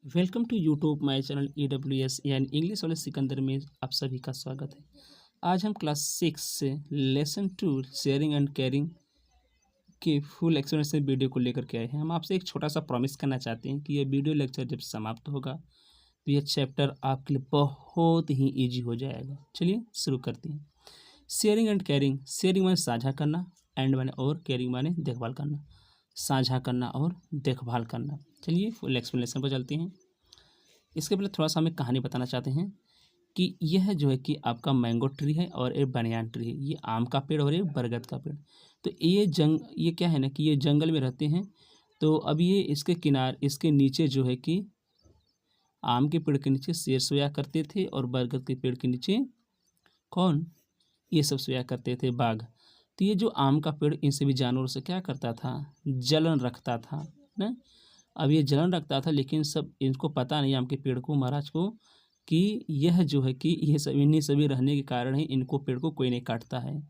Welcome to YouTube my channel EWS यानी English वाले सिकंदर में आप सभी का स्वागत है। आज हम क्लास 6 से लेसन 2 शेयरिंग एंड केयरिंग के फुल एक्सप्लेनेशन वीडियो को लेकर के आए हैं। हम आपसे एक छोटा सा प्रॉमिस करना चाहते हैं कि ये वीडियो लेक्चर जब समाप्त होगा तो ये चैप्टर आपके लिए बहुत ही ईजी हो जाएगा। चलिए शुरू करते हैं। शेयरिंग एंड केयरिंग, शेयरिंग माने साझा करना, एंड माने और, केयरिंग माने देखभाल करना, साझा करना और देखभाल करना। चलिए फुल एक्सप्लेनेशन पर चलते हैं। इसके पहले थोड़ा सा हमें कहानी बताना चाहते हैं कि यह जो है कि आपका मैंगो ट्री है और एक बनियान ट्री है। ये आम का पेड़ और एक बरगद का पेड़। तो ये क्या है ना कि ये जंगल में रहते हैं। तो अब ये इसके नीचे जो है कि आम के पेड़ के नीचे शेर सोया करते थे और बरगद के पेड़ के नीचे कौन, ये सब सोया करते थे, बाघ। तो ये जो आम का पेड़ इन सभी जानवरों से क्या करता था, जलन रखता था ना। अब ये जलन रखता था, लेकिन सब इनको पता नहीं, आम के पेड़ को, महाराज को, कि यह जो है कि ये सब इन्हीं सभी रहने के कारण ही इनको, पेड़ को कोई नहीं काटता है।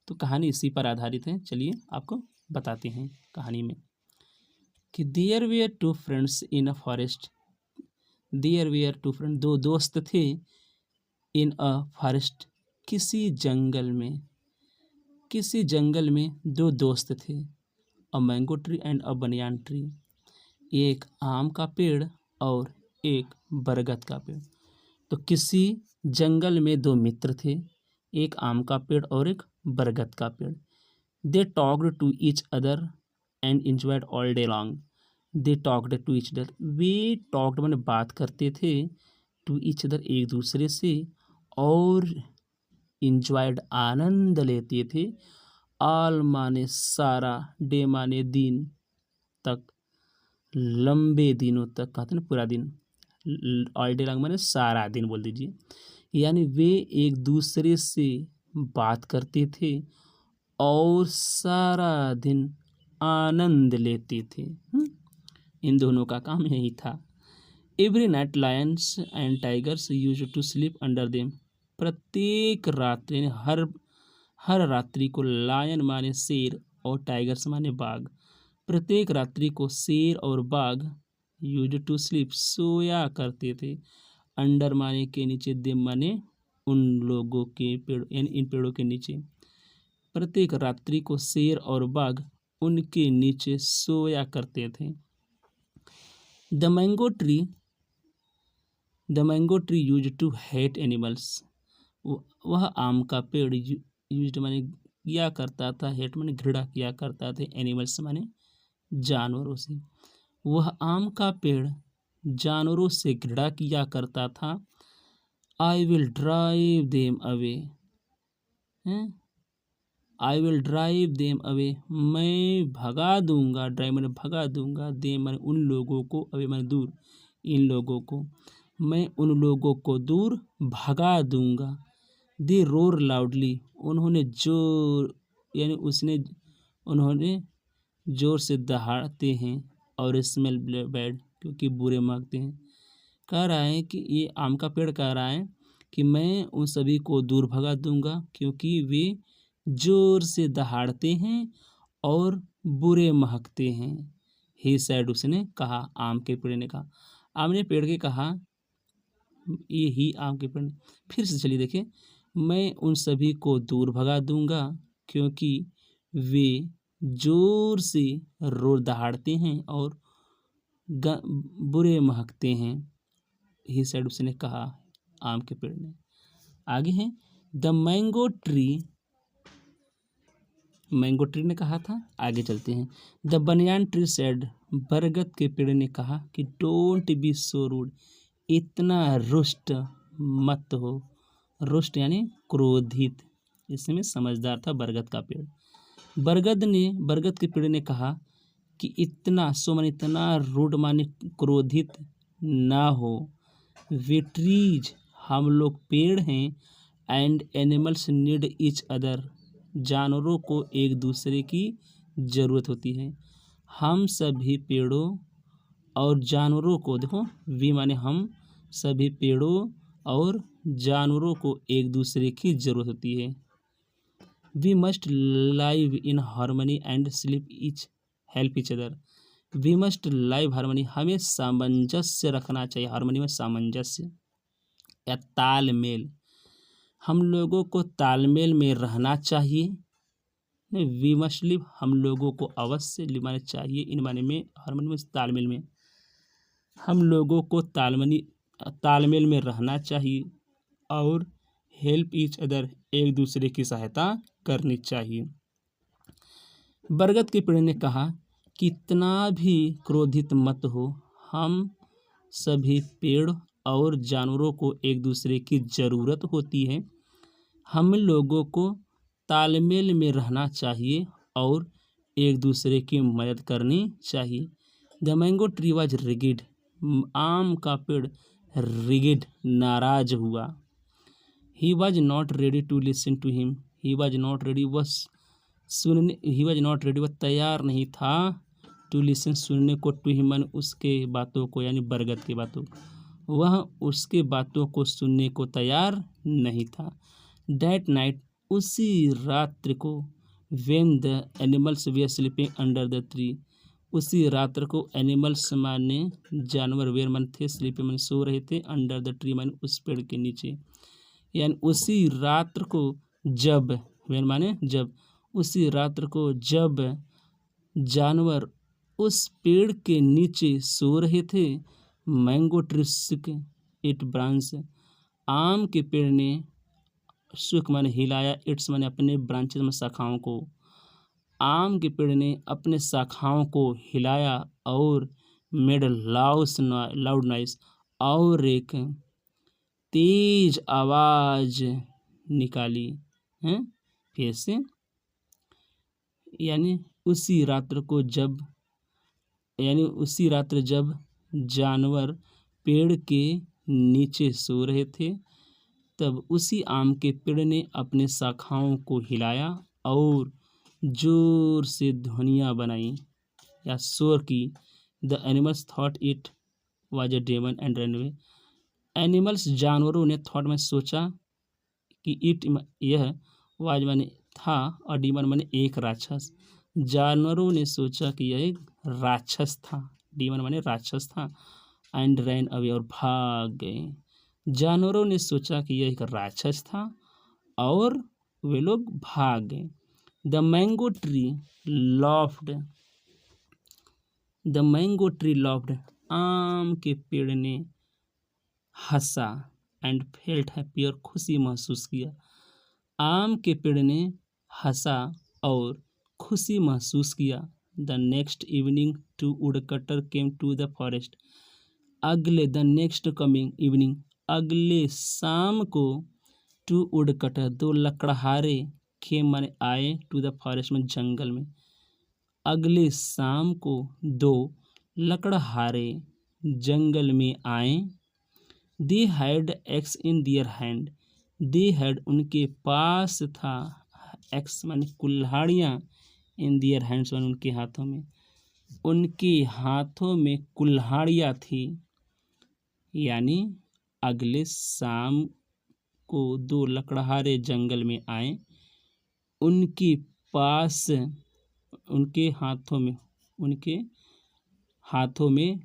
तो कहानी इसी पर आधारित है। चलिए आपको बताते हैं कहानी में कि there were two friends in a forest. There were two friend, दो दोस्त थे, इन अ फॉरेस्ट, किसी जंगल में। किसी जंगल में दो दोस्त थे, a mango tree and a banyan tree, एक आम का पेड़ और एक बरगद का पेड़। तो किसी जंगल में दो मित्र थे, एक आम का पेड़ और एक बरगद का पेड़। They talked to each other and enjoyed all day long. They talked to each other, वे टॉक्ड माने बात करते थे, टू ईच अदर एक दूसरे से, और इंजॉयड आनंद लेते थे, ऑल माने सारा, डे माने दिन, तक लंबे दिनों तक, कहते हैं ना पूरा दिन, ऑल डे लॉन्ग माने सारा दिन बोल दीजिए। यानी वे एक दूसरे से बात करते थे और सारा दिन आनंद लेते थे। इन दोनों का काम यही था। Every night lions and tigers used to sleep under them. प्रत्येक रात्रि, हर रात्रि को, लायन माने शेर और टाइगर्स माने बाघ, प्रत्येक रात्रि को शेर और बाघ यूज्ड टू स्लीप सोया करते थे, अंडर माने के नीचे, देम माने उन लोगों के पेड़, यानी इन पेड़ों के नीचे। प्रत्येक रात्रि को शेर और बाघ उनके नीचे सोया करते थे। The mango tree use to hate animals. वह आम का पेड़ यूज माने किया करता था, हेट माने घृणा किया करता था, एनिमल्स माने जानवरों से। वह आम का पेड़ जानवरों से घृणा किया करता था। I will drive them away, I will drive them away, मैं भगा दूंगा, ड्राइव मैंने भगा दूंगा, देम मैंने उन लोगों को, अवे मैंने दूर, इन लोगों को, मैं उन लोगों को दूर भगा दूंगा। दे रोर लाउडली, उन्होंने जोर, यानी उन्होंने जोर से दहाड़ते हैं, और स्मेल बैड, क्योंकि बुरे महकते हैं। कह रहा है कि ये आम का पेड़ कह रहा है कि मैं उन सभी को दूर भगा दूंगा, क्योंकि वे जोर से दहाड़ते हैं और बुरे महकते हैं। ही सैड, उसने कहा, आम के पेड़ ने कहा, आम ने पेड़ के कहा, ये ही आम के पेड़ ने। फिर से चलिए देखें, मैं उन सभी को दूर भगा दूंगा, क्योंकि वे जोर से रो दहाड़ते हैं और बुरे महकते हैं। ही सैड, उसने कहा, आम के पेड़ ने। आगे है द मैंगो ट्री ने कहा था। आगे चलते हैं। द बनियान ट्री सैड, बरगद के पेड़ ने कहा कि डोंट बी सो रूड, इतना रुष्ट मत हो। रुष्ट यानी क्रोधित, इसमें समझदार था बरगद का पेड़। बरगद के पेड़ ने कहा कि इतना, सो माने इतना, रूड माने क्रोधित ना हो। वे ट्रीज, हम लोग पेड़ हैं, and animals need each other, जानवरों को एक दूसरे की ज़रूरत होती है। हम सभी पेड़ों और जानवरों को, देखो वी माने हम, सभी पेड़ों और जानवरों को एक दूसरे की ज़रूरत होती है। We must live in harmony and sleep each help each other, we must live harmony, हमें सामंजस्य रखना चाहिए, हार्मनी में सामंजस्य या तालमेल, हम लोगों को तालमेल में रहना चाहिए। नहीं, वी मस्ट लिव, हम लोगों को अवश्य लिव माने चाहिए, इन माने में हार्मनी में तालमेल में, हम लोगों को तालमेल में रहना चाहिए और हेल्प ईच अदर, एक दूसरे की सहायता करनी चाहिए। बरगद के पेड़ ने कहा, कितना भी क्रोधित मत हो, हम सभी पेड़ और जानवरों को एक दूसरे की ज़रूरत होती है, हम लोगों को तालमेल में रहना चाहिए और एक दूसरे की मदद करनी चाहिए। The mango tree was rigid, आम का पेड़ रिगिड, नाराज हुआ। He was not ready to listen to him, he was not ready, वह सुनने, ही वॉज नॉट रेडी, वह तैयार नहीं था, टू लिसन, सुनने को, टू हिम उसके बातों को, यानी बरगद की बातों, वह उसके बातों को सुनने को तैयार नहीं था। दैट नाइट, उसी रात्रि को, when the animals way sleeping under the tree, उसी रात्र को एनिमल्स माने जानवर, वेर मन थे, स्लीपिंग मन सो रहे थे, अंडर द ट्री माने उस पेड़ के नीचे, यानी उसी रात्र को जब, वेर माने जब, उसी रात्र को जब जानवर उस पेड़ के नीचे सो रहे थे, mango tree shook it branch, आम के पेड़ ने शुक माने हिलाया, इट्स माने अपने ब्रांचेस में शाखाओं को, आम के पेड़ ने अपने शाखाओं को हिलाया और मेड लाउड नॉइस, और एक तेज आवाज निकाली हैं फिर से, यानी उसी रात्र को जब, यानी उसी रात्र जब जानवर पेड़ के नीचे सो रहे थे, तब उसी आम के पेड़ ने अपने शाखाओं को हिलाया और जोर से ध्वनियाँ बनाई या शोर की। The animals thought it was a demon and run away, animals जानवरों ने थॉट में सोचा कि इट यह वाज माने था और डीमन माने एक राक्षस, जानवरों ने सोचा कि यह एक राक्षस था, डीमन माने राक्षस था, एंड रैन अवे, और भाग गए। जानवरों ने सोचा कि यह एक राक्षस था और वे लोग भाग गए। The mango tree laughed, the mango tree laughed, आम के पेड़ ने हंसा, एंड फेल्ट हैप्पी, और खुशी महसूस किया, आम के पेड़ ने हंसा और खुशी महसूस किया। The next evening two woodcutter came to the forest, the next coming evening, अगले शाम को, टू वुडकटर, दो लकड़हारे, केम माने आए, टू द फॉरेस्ट में जंगल में, अगले शाम को दो लकड़हारे जंगल में आए। They had axe in their hand, they had, उनके पास था, एक्स माने कुल्हाड़ियाँ, इन दियर हैंड्स माने उनके हाथों में, उनके हाथों में कुल्हाड़ियाँ थी, यानी अगले शाम को दो लकड़हारे जंगल में आए, उनके पास, उनके हाथों में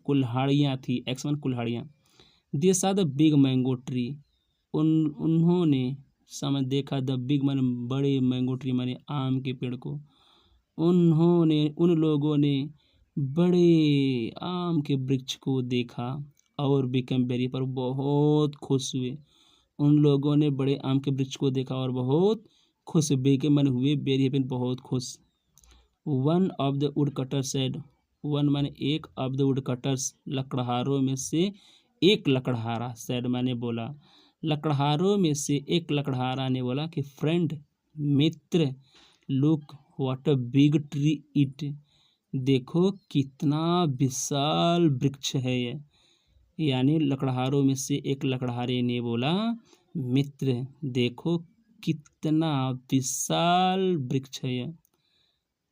कुल्हाड़ियाँ थी, एक्स वन कुल्हाड़ियाँ। दे सा द बिग मैंगो ट्री, उन्होंने समझ देखा, द बिग माने बड़े, मैंगो ट्री माने आम के पेड़ को, उन्होंने, उन लोगों ने बड़े आम के वृक्ष को देखा और बिकम वेरी, पर बहुत खुश हुए, उन लोगों ने बड़े आम के वृक्ष को देखा और बहुत खुश, बिकम माने हुए, वेरी हैप्पी बहुत खुश। One of the wood cutter said, one माने एक, ऑफ द वुड कटर्स, लकड़हारों में से एक लकड़हारा, सेड माने बोला, लकड़हारों में से एक लकड़हारा ने बोला कि friend, Mitra, look what a big tree it, देखो कितना विशाल वृक्ष है ये, यानी लकड़हारों में से एक लकड़हारे ने बोला, मित्र देखो कितना विशाल वृक्ष है ये।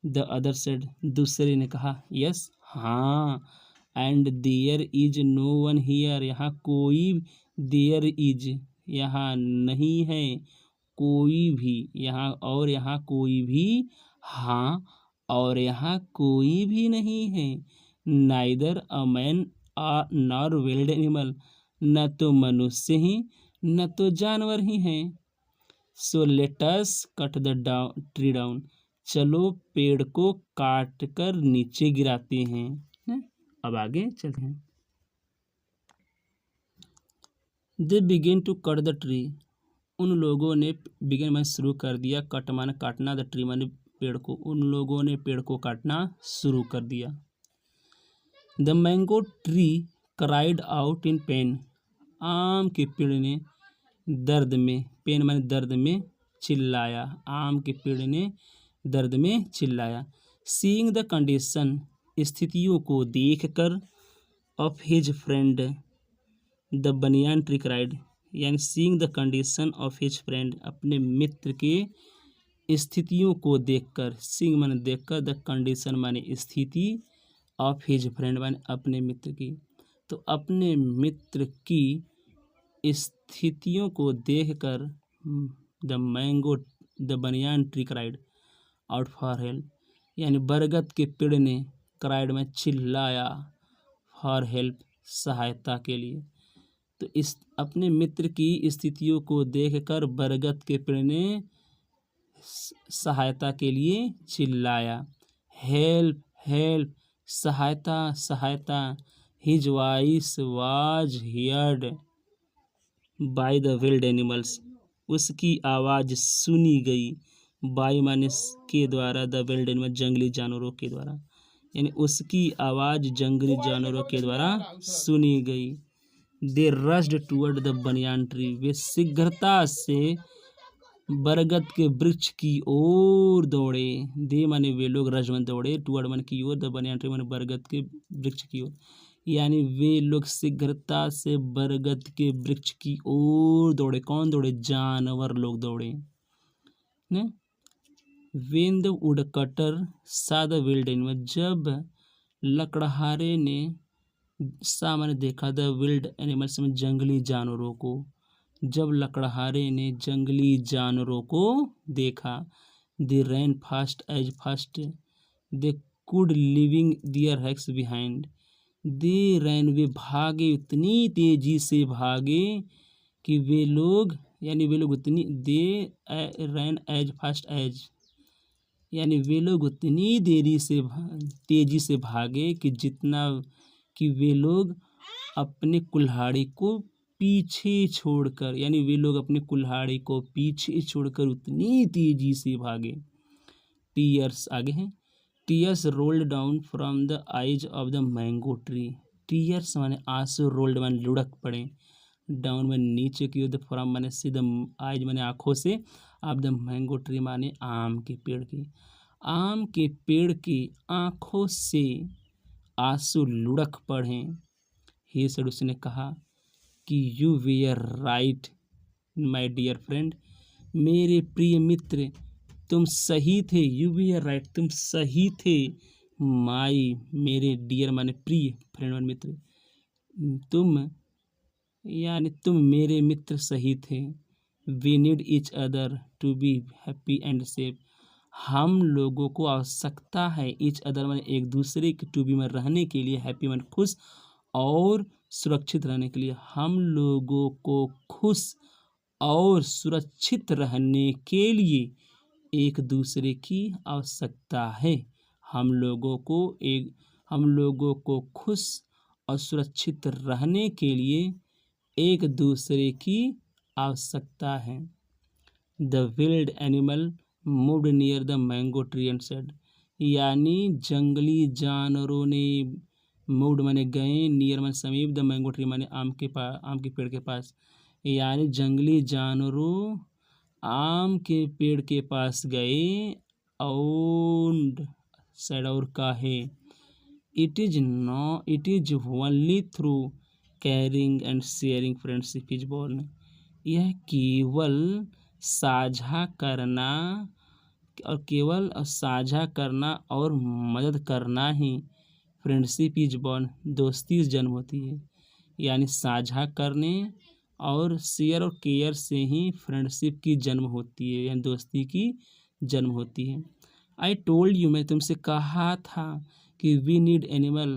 द अदर सेड, दूसरे ने कहा, यस, हाँ, and there is no one here, यहाँ कोई, देयर इज, यहाँ नहीं है कोई भी, यहाँ, और यहाँ कोई भी, हाँ, और यहाँ कोई भी नहीं है, neither a man nor wild animal, न तो मनुष्य ही न तो जानवर ही हैं। So let us cut the tree down, चलो पेड़ को काट कर नीचे गिराते हैं। अब आगे चलते हैं। They begin to cut the tree, उन लोगों ने बिगिन में शुरू कर दिया, कट माने काटना, द ट्री माने पेड़ को, उन लोगों ने पेड़ को काटना शुरू कर दिया। The mango tree cried out in pen, आम के पेड़ ने दर्द में, पेन माने दर्द में चिल्लाया, आम के पेड़ ने दर्द में चिल्लाया। सीइंग द कंडीशन, स्थितियों को देखकर, of his friend the banyan tree cried, यानी seeing the condition of his friend, अपने मित्र के स्थितियों को देखकर, सीइंग माने देखकर, द कंडीशन माने स्थिति, ऑफ हिज फ्रेंड माने अपने मित्र की, तो अपने मित्र की स्थितियों को देखकर the banyan tree cried out for help, यानी बरगद के पेड़ ने क्राइड में चिल्लाया, फॉर हेल्प सहायता के लिए। तो इस अपने मित्र की स्थितियों को देखकर बरगद के पेड़ ने सहायता के लिए चिल्लाया। हेल्प हेल्प, सहायता सहायता। His voice was heard by the wild animals, उसकी आवाज़ सुनी गई, बाय माने के द्वारा, द विल्ड एनिमल जंगली जानवरों के द्वारा, यानी उसकी आवाज़ जंगली जानवरों के द्वारा सुनी गई। They rushed toward the banyan tree, वे शीघ्रता से बरगद के वृक्ष की ओर दौड़े। दे माने वे लोग, रश में दौड़े, टूवर्ड मन की ओर, द बनियान ट्री माने बरगद के वृक्ष की ओर, यानी वे लोग शीघ्रता से बरगद के वृक्ष की ओर दौड़े। कौन दौड़े? जानवर लोग दौड़े। वेन द वुडकटर सा द विल्ड एनिमल, जब लकड़हारे ने, सा मैंने देखा, द विल्ड एनिमल्स में जंगली जानवरों को, जब लकड़हारे ने जंगली जानवरों को देखा, they ran fast as fast they could leaving their hacks behind, they ran वे भागे, उतनी तेजी से भागे कि वे लोग, यानी वे लोग उतनी, दे रैन एज फास्ट एज, यानी वे लोग उतनी देरी से तेजी से भागे कि जितना कि वे लोग अपने कुल्हाड़ी को पीछे छोड़कर, यानी वे लोग अपने कुल्हाड़ी को पीछे छोड़कर उतनी तेजी से भागे। टीयर्स आगे हैं। Tears rolled down from the eyes of the mango tree, tears माने आंसू, रोल्ड माने लुढ़क पड़े, डाउन में नीचे की ओर, फ्रॉम माने से, द आइज माने आँखों से, ऑफ द मैंगो ट्री माने आम के पेड़ की, आम के पेड़ की आँखों से आंसू लुढ़क पड़े। ही सेड, उसने कहा कि you were right my dear friend, मेरे प्रिय मित्र तुम सही थे, यू वेयर राइट, तुम सही थे, माई मेरे डियर माने प्रिय, फ्रेंड माने मित्र, तुम यानी तुम मेरे मित्र सही थे। We need each other to be happy and safe, हम लोगों को आवश्यकता है, ईच अदर माने एक दूसरे के, टू बी में रहने के लिए, हैप्पी माने खुश और सुरक्षित रहने के लिए, हम लोगों को खुश और सुरक्षित रहने के लिए एक दूसरे की आवश्यकता है। हम लोगों को खुश और सुरक्षित रहने के लिए एक दूसरे की आवश्यकता है। The wild animal moved near the mango tree and said, यानी जंगली जानवरों ने, मूव्ड माने गए, नियर माने समीप, द मैंगो ट्री माने आम के पेड़ के पास, यानी जंगली जानवरों आम के पेड़ के पास गए और सेड, और कहे, it is only through caring and sharing friendship is born, यह केवल साझा करना और मदद करना ही, फ्रेंडशिप इज बॉर्न, दोस्ती जन्म होती है, यानी साझा करने और शेयर और केयर से ही फ्रेंडशिप की जन्म होती है, यानी दोस्ती की जन्म होती है। आई टोल्ड यू, मैं तुमसे कहा था कि we need animal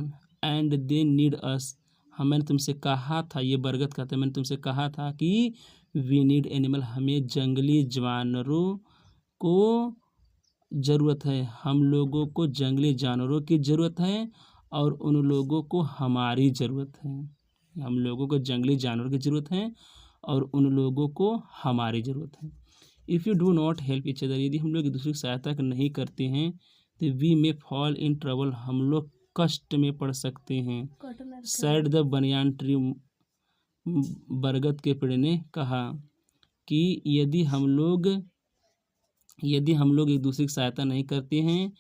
and they need us. हाँ, मैंने तुमसे कहा था, ये बरगद कहते हैं, मैंने तुमसे कहा था कि वी नीड एनिमल, हमें जंगली जानवरों को ज़रूरत है, हम लोगों को जंगली जानवरों की ज़रूरत है और उन लोगों को हमारी ज़रूरत है। हम लोगों को जंगली जानवरों की ज़रूरत है और उन लोगों को हमारी ज़रूरत है। If you do not help each other, यदि हम लोग एक दूसरे की सहायता नहीं करते हैं तो we may fall in trouble, हम लोग कष्ट में पड़ सकते हैं। सैड द बनियान ट्री, बरगद के पेड़ ने कहा कि यदि हम लोग एक दूसरे की सहायता नहीं करते हैं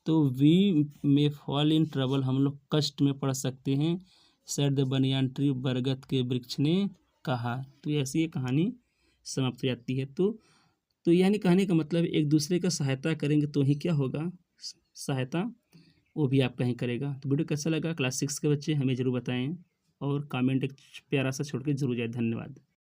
तो we may fall in trouble, हम लोग कष्ट में पड़ सकते हैं। सैड द बनियान ट्री, बरगद के वृक्ष ने कहा। तो ऐसी ये कहानी समाप्त हो जाती है। तो यानी कहने का मतलब एक दूसरे का सहायता करेंगे तो ही क्या होगा, सहायता वो भी आपका ही करेगा। तो वीडियो कैसा लगा क्लास 6 के बच्चे हमें ज़रूर बताएं और कमेंट एक प्यारा सा छोड़ के जरूर जाए। धन्यवाद।